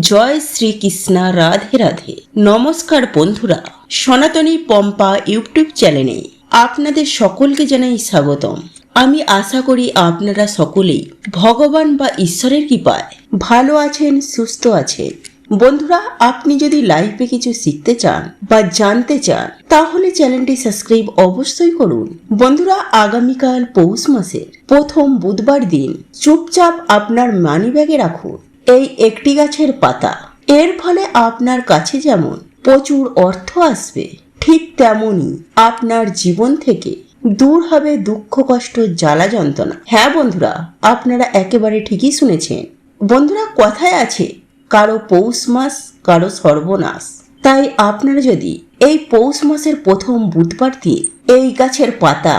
জয় শ্রীকৃষ্ণ, রাধে রাধে। নমস্কার বন্ধুরা, সনাতনী পম্পা ইউটিউব চ্যানেলে আপনাদের সকলকে জানাই স্বাগতম। আমি আশা করি আপনারা সকলেই ভগবান বা ঈশ্বরের কৃপায় ভালো আছেন, সুস্থ আছেন। বন্ধুরা, আপনি যদি লাইফে কিছু শিখতে চান বা জানতে চান তাহলে চ্যানেলটি সাবস্ক্রাইব অবশ্যই করুন। বন্ধুরা, আগামীকাল পৌষ মাসের প্রথম বুধবার দিন চুপচাপ আপনার মানিব্যাগে রাখুন এই একটি গাছের পাতা। এর ফলে আপনার কাছে যেমন প্রচুর অর্থ আসবে, ঠিক তেমনি আপনার জীবন থেকে দূর হবে দুঃখ, কষ্ট, জ্বালা, যন্ত্রণা। হ্যাঁ বন্ধুরা, আপনারা একেবারে ঠিকই শুনেছেন। বন্ধুরা, কথায় আছে কারো পৌষ মাস কারো সর্বনাশ। তাই আপনারা যদি এই পৌষ মাসের প্রথম বুধবার দিয়ে এই গাছের পাতা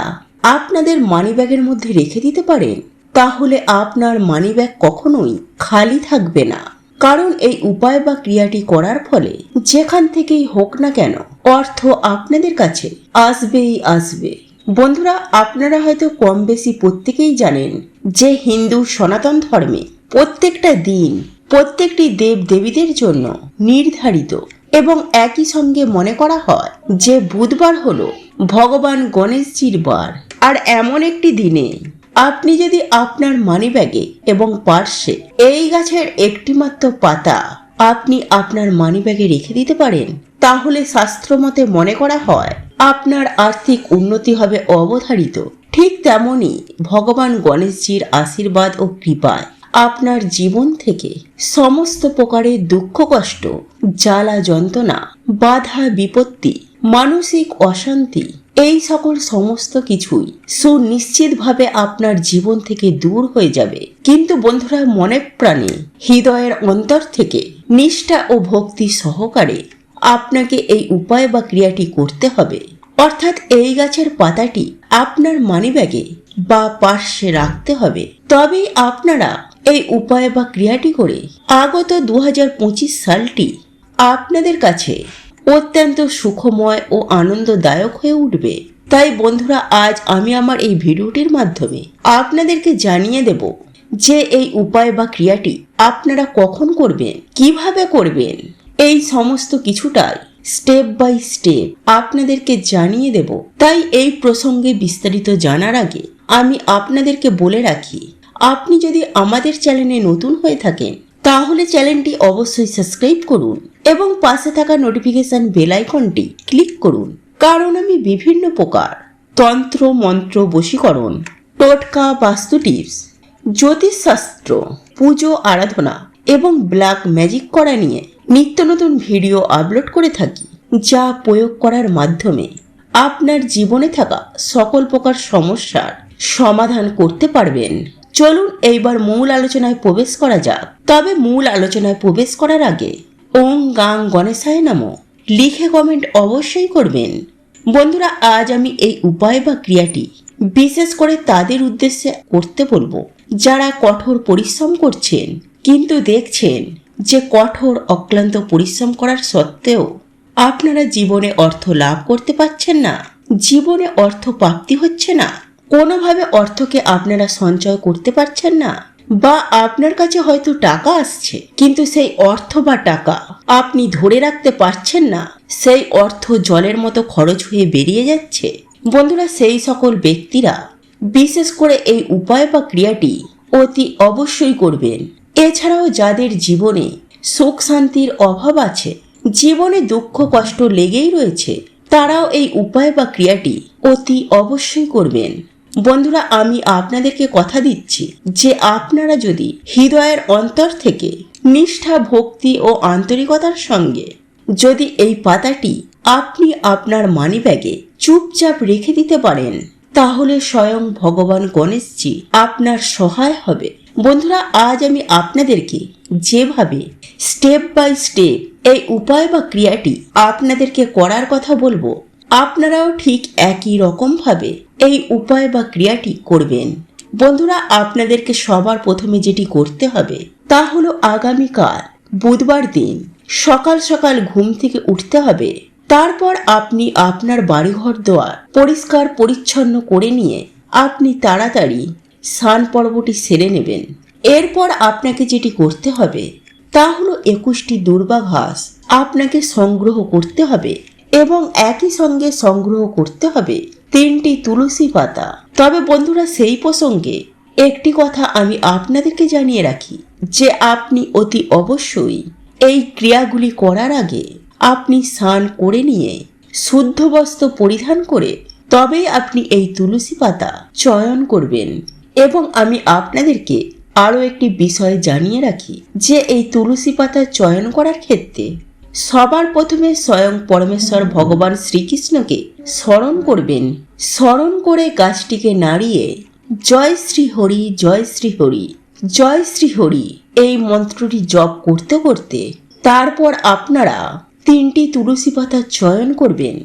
আপনাদের মানিব্যাগের মধ্যে রেখে দিতে পারেন, তাহলে আপনার মানিব্যাগ কখনোই খালি থাকবে না। কারণ এই উপায় বা ক্রিয়াটি করার ফলে যেখান থেকেই হোক না কেন অর্থ আপনাদের কাছে আসবেই আসবে। বন্ধুরা, আপনারা হয়তো কম বেশি প্রত্যেকেই জানেন যে হিন্দু সনাতন ধর্মে প্রত্যেকটা দিন প্রত্যেকটি দেব দেবীদের জন্য নির্ধারিত এবং একই সঙ্গে মনে করা হয় যে বুধবার হলো ভগবান গণেশজির বার। আর এমন একটি দিনে আপনি যদি আপনার মানিব্যাগে এবং পার্সে এই গাছের একটি মাত্র পাতা আপনি আপনার মানিব্যাগে রেখে দিতে পারেন, তাহলে শাস্ত্রমতে মনে করা হয় আপনার আর্থিক উন্নতি হবে অবধারিত। ঠিক তেমনি ভগবান গণেশজির আশীর্বাদ ও কৃপায় আপনার জীবন থেকে সমস্ত প্রকারের দুঃখ, কষ্ট, জ্বালা, যন্ত্রণা, বাধা, বিপত্তি, মানসিক অশান্তি, এই সকল সমস্ত কিছুই সুনিশ্চিতভাবে আপনার জীবন থেকে দূর হয়ে যাবে। কিন্তু বন্ধুরা, মনে প্রাণে হৃদয়ের অন্তর থেকে নিষ্ঠা ও ভক্তি সহকারে আপনাকে এই উপায় বা ক্রিয়াটি করতে হবে। অর্থাৎ এই গাছের পাতাটি আপনার মানিব্যাগে বা পার্শ্বে রাখতে হবে। তবেই আপনারা এই উপায় বা ক্রিয়াটি করে আগত 2025 সালটি আপনাদের কাছে অত্যন্ত সুখময় ও আনন্দদায়ক হয়ে উঠবে। তাই বন্ধুরা, আজ আমি আমার এই ভিডিওটির মাধ্যমে আপনাদেরকে জানিয়ে দেব যে এই উপায় বা ক্রিয়াটি আপনারা কখন করবেন, কিভাবে করবেন, এই সমস্ত কিছুটাই স্টেপ বাই স্টেপ আপনাদেরকে জানিয়ে দেব। তাই এই প্রসঙ্গে বিস্তারিত জানার আগে আমি আপনাদেরকে বলে রাখি, আপনি যদি আমাদের চ্যানেলে নতুন হয়ে থাকেন তাহলে চ্যানেলটি অবশ্যই সাবস্ক্রাইব করুন এবং পাশে থাকা নোটিফিকেশন বেল আইকনটি ক্লিক করুন। কারণ আমি বিভিন্ন প্রকার তন্ত্র, মন্ত্র, বশীকরণ, টোটকা, বাস্তু টিপস, জ্যোতিষশাস্ত্র, পুজো, আরাধনা এবং ব্ল্যাক ম্যাজিক করা নিয়ে নিত্য নতুন ভিডিও আপলোড করে থাকি, যা প্রয়োগ করার মাধ্যমে আপনার জীবনে থাকা সকল প্রকার সমস্যার সমাধান করতে পারবেন। চলুন এইবার মূল আলোচনায় প্রবেশ করা যাক। তবে মূল আলোচনায় প্রবেশ করার আগে ওং গাং গণেশায় নমঃ লিখে কমেন্ট অবশ্যই করবেন। বন্ধুরা, আজ আমি এই উপায় বা ক্রিয়াটি বিশেষ করে তাদের উদ্দেশ্যে করতে বলবো যারা কঠোর পরিশ্রম করছেন, কিন্তু দেখছেন যে কঠোর অক্লান্ত পরিশ্রম করার সত্ত্বেও আপনারা জীবনে অর্থ লাভ করতে পারছেন না, জীবনে অর্থ প্রাপ্তি হচ্ছে না, কোনোভাবে অর্থকে আপনারা সঞ্চয় করতে পারছেন না, বা আপনার কাছে হয়তো টাকা আসছে কিন্তু সেই অর্থ বা টাকা আপনি ধরে রাখতে পারছেন না, সেই অর্থ জলের মতো খরচ হয়ে বেরিয়ে যাচ্ছে। বন্ধুরা, সেই সকল ব্যক্তিরা বিশেষ করে এই উপায় বা ক্রিয়াটি অতি অবশ্যই করবেন। এছাড়াও যাদের জীবনে সুখ শান্তির অভাব আছে, জীবনে দুঃখ কষ্ট লেগেই রয়েছে, তারাও এই উপায় বা ক্রিয়াটি অতি অবশ্যই করবেন। বন্ধুরা, আমি আপনাদেরকে কথা দিচ্ছি যে আপনারা যদি হৃদয়ের অন্তর থেকে নিষ্ঠা, ভক্তি ও আন্তরিকতার সঙ্গে যদি এই পাতাটি আপনি আপনার মানিব্যাগে চুপচাপ রেখে দিতে পারেন, তাহলে স্বয়ং ভগবান গণেশজি আপনার সহায় হবে। বন্ধুরা, আজ আমি আপনাদেরকে যেভাবে স্টেপ বাই স্টেপ এই উপায় বা ক্রিয়াটি আপনাদেরকে করার কথা বলবো, আপনারাও ঠিক একই রকম ভাবে এই উপায় বা ক্রিয়াটি করবেন। বন্ধুরা, আপনাদেরকে সবার প্রথমে যেটি করতে হবে তা হলো আগামীকাল বুধবার দিন সকাল সকাল ঘুম থেকে উঠতে হবে। তারপর আপনি আপনার বাড়িঘর দোয়ার পরিষ্কার পরিচ্ছন্ন করে নিয়ে আপনি তাড়াতাড়ি স্নান পর্বটি সেরে নেবেন। এরপর আপনাকে যেটি করতে হবে তা হলো 21টি দুর্বা ঘাস আপনাকে সংগ্রহ করতে হবে এবং একই সঙ্গে সংগ্রহ করতে হবে 3টি তুলসী পাতা। তবে বন্ধুরা, সেই প্রসঙ্গে একটি কথা আমি আপনাদেরকে জানিয়ে রাখি যে আপনি অতি অবশ্যই এই ক্রিয়াগুলি করার আগে আপনি স্নান করে নিয়ে শুদ্ধ বস্ত্র পরিধান করে তবেই আপনি এই তুলসী পাতা চয়ন করবেন। এবং আমি আপনাদেরকে আরও একটি বিষয় জানিয়ে রাখি যে এই তুলসী পাতা চয়ন করার ক্ষেত্রে সবার প্রথমে স্বয়ং পরমেশ্বর ভগবান শ্রীকৃষ্ণকে স্মরণ করবেন। স্মরণ করে গাছটিকে নাড়িয়ে জয় শ্রী হরি, জয় শ্রী হরি, জয় শ্রী হরি এই মন্ত্রটি জপ করতে করতে তারপর আপনারা 3টি তুলসী পাতা চয়ন করবেন।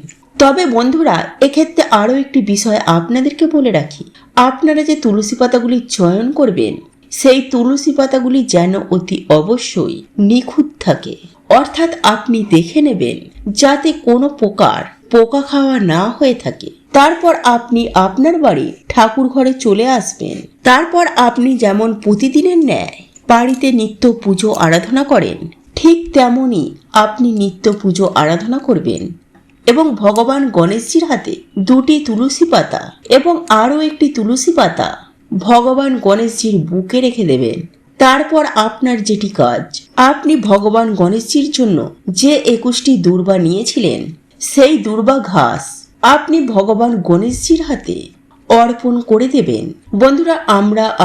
তবে বন্ধুরা, এক্ষেত্রে আরও একটি বিষয় আপনাদেরকে বলে রাখি, আপনারা যে তুলসী পাতাগুলি চয়ন করবেন সেই তুলসী পাতাগুলি যেন অতি অবশ্যই নিখুঁত থাকে। অর্থাৎ আপনি দেখে নেবেন যাতে কোনো প্রকার পোকা খাওয়া না হয়ে থাকে। তারপর আপনি আপনার বাড়ি ঠাকুর ঘরে চলে আসবেন। তারপর আপনি যেমন প্রতিদিনের ন্যায় বাড়িতে নিত্য পুজো আরাধনা করেন, ঠিক তেমনই আপনি নিত্য পুজো আরাধনা করবেন এবং ভগবান গণেশজির হাতে 2টি তুলসী পাতা এবং আরও একটি তুলসী পাতা ভগবান গণেশজির বুকে রেখে দেবেন। তারপর আপনার যেটি কাজ, আপনি ভগবান গণেশজির জন্য যে 21টি দুর্বা নিয়েছিলেন সেই দুর্বা ঘাস আপনি ভগবান গণেশজির হাতে অর্পণ করে দেবেন। বন্ধুরা,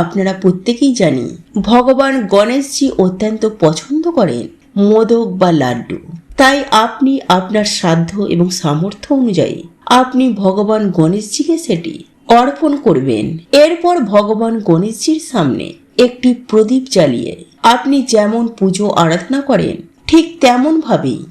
আপনারা প্রত্যেকেই জানি ভগবান গণেশজি অত্যন্ত পছন্দ করেন মোদক বা লাড্ডু। তাই আপনি আপনার সাধ্য এবং সামর্থ্য অনুযায়ী আপনি ভগবান গণেশজিকে সেটি অর্পণ করবেন। এরপর ভগবান গণেশজির সামনে একটি প্রদীপ জ্বালিয়ে আপনি যেমন পুজো আরাধনা করেন ঠিক তেমন ভাবেই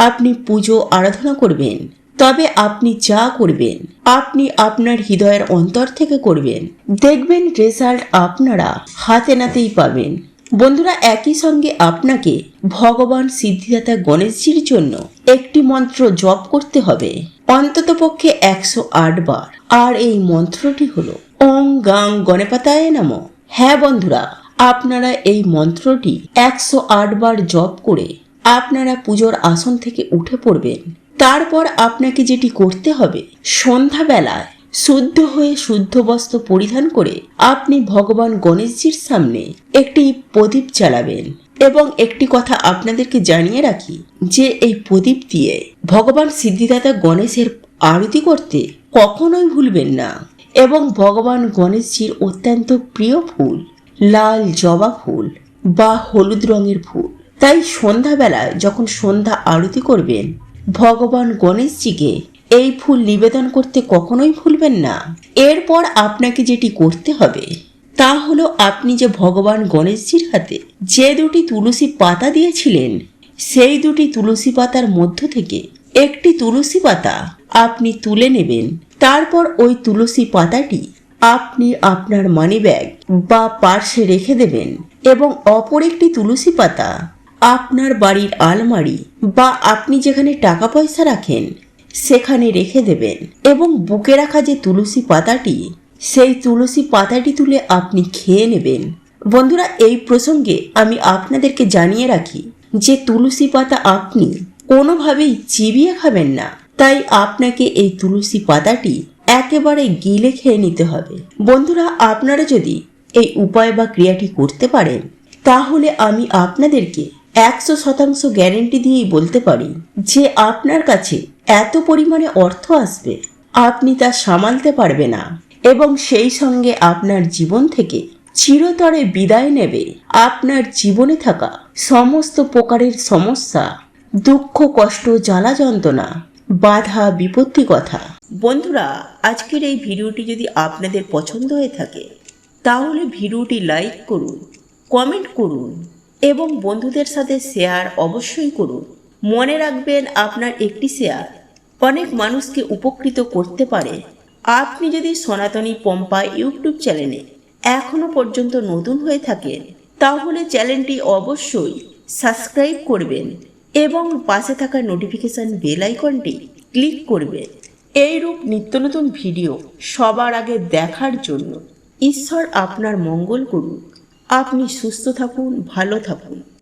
আপনি পুজো আরাধনা করবেন। তবে আপনি যা করবেন আপনি আপনার হৃদয়ের অন্তর থেকে করবেন, দেখবেন রেজাল্ট আপনারা হাতে নাতেই পাবেন। বন্ধুরা, একই সঙ্গে আপনাকে ভগবান সিদ্ধিদাতা গণেশজির জন্য একটি মন্ত্র জপ করতে হবে অন্ততপক্ষে 108 বার। আর এই মন্ত্রটি হলো ওং গাং গণপতায় নমঃ। হ্যাঁ বন্ধুরা, আপনারা এই মন্ত্রটি 108 বার জপ করে আপনারা পুজোর আসন থেকে উঠে পড়বেন। তারপর আপনাকে যেটি করতে হবে, সন্ধ্যাবেলায় শুদ্ধ হয়ে শুদ্ধ বস্ত্র পরিধান করে আপনি ভগবান গণেশজির সামনে একটি প্রদীপ জ্বালাবেন। এবং একটি কথা আপনাদেরকে জানিয়ে রাখি যে এই প্রদীপ দিয়ে ভগবান সিদ্ধিদাতা গণেশের আরতি করতে কখনোই ভুলবেন না। এবং ভগবান গণেশজির অত্যন্ত প্রিয় ফুল লাল জবা ফুল বা হলুদ রঙের ফুল। তাই সন্ধ্যাবেলায় যখন সন্ধ্যা আরতি করবেন ভগবান গণেশজিকে এই ফুল নিবেদন করতে কখনোই ভুলবেন না। এরপর আপনাকে যেটি করতে হবে তা হলো, আপনি যে ভগবান গণেশজির হাতে যে 2টি তুলসী পাতা দিয়েছিলেন সেই 2টি তুলসী পাতার মধ্য থেকে একটি তুলসী পাতা আপনি তুলে নেবেন। তারপর ওই তুলসী পাতাটি আপনি আপনার মানি ব্যাগ বা পার্সে রেখে দেবেন এবং অপর একটি তুলসী পাতা আপনার বাড়ির আলমারি বা আপনি যেখানে টাকা পয়সা রাখেন সেখানে রেখে দেবেন। এবং বুকে রাখা যে তুলসী পাতাটি সেই তুলসী পাতাটি তুলে আপনি খেয়ে নেবেন। বন্ধুরা, এই প্রসঙ্গে আমি আপনাদেরকে জানিয়ে রাখি যে তুলসী পাতা আপনি কোনোভাবেই চিবিয়ে খাবেন না। তাই আপনাকে এই তুলসী পাতাটি একেবারে গিলে খেয়ে নিতে হবে। বন্ধুরা, আপনারা যদি এই উপায় বা ক্রিয়াটি করতে পারেন তাহলে আমি আপনাদেরকে 100% গ্যারেন্টি দিয়েই বলতে পারি যে আপনার কাছে এত পরিমাণে অর্থ আসবে আপনি তা সামালতে পারবে না এবং সেই সঙ্গে আপনার জীবন থেকে চিরতরে বিদায় নেবে আপনার জীবনে থাকা সমস্ত প্রকারের সমস্যা, দুঃখ, কষ্ট, জ্বালা যন্ত্রণা, বাধা, বিপত্তি কথা। বন্ধুরা, আজকের এই ভিডিওটি যদি আপনাদের পছন্দ হয়ে থাকে তাহলে ভিডিওটি লাইক করুন, কমেন্ট করুন এবং বন্ধুদের সাথে শেয়ার অবশ্যই করুন। মনে রাখবেন, আপনার একটি শেয়ার অনেক মানুষকে উপকৃত করতে পারে। আপনি যদি সনাতনী পম্পা ইউটিউব চ্যানেলে এখনো পর্যন্ত নতুন হয়ে থাকেন তাহলে চ্যানেলটি অবশ্যই সাবস্ক্রাইব করবেন এবং পাশে থাকা নোটিফিকেশন বেল আইকনটি ক্লিক করবেন। এইরূপ নিত্য নতুন ভিডিও সবার আগে দেখার জন্য ঈশ্বর আপনার মঙ্গল করুন। আপনি সুস্থ থাকুন, ভালো থাকুন।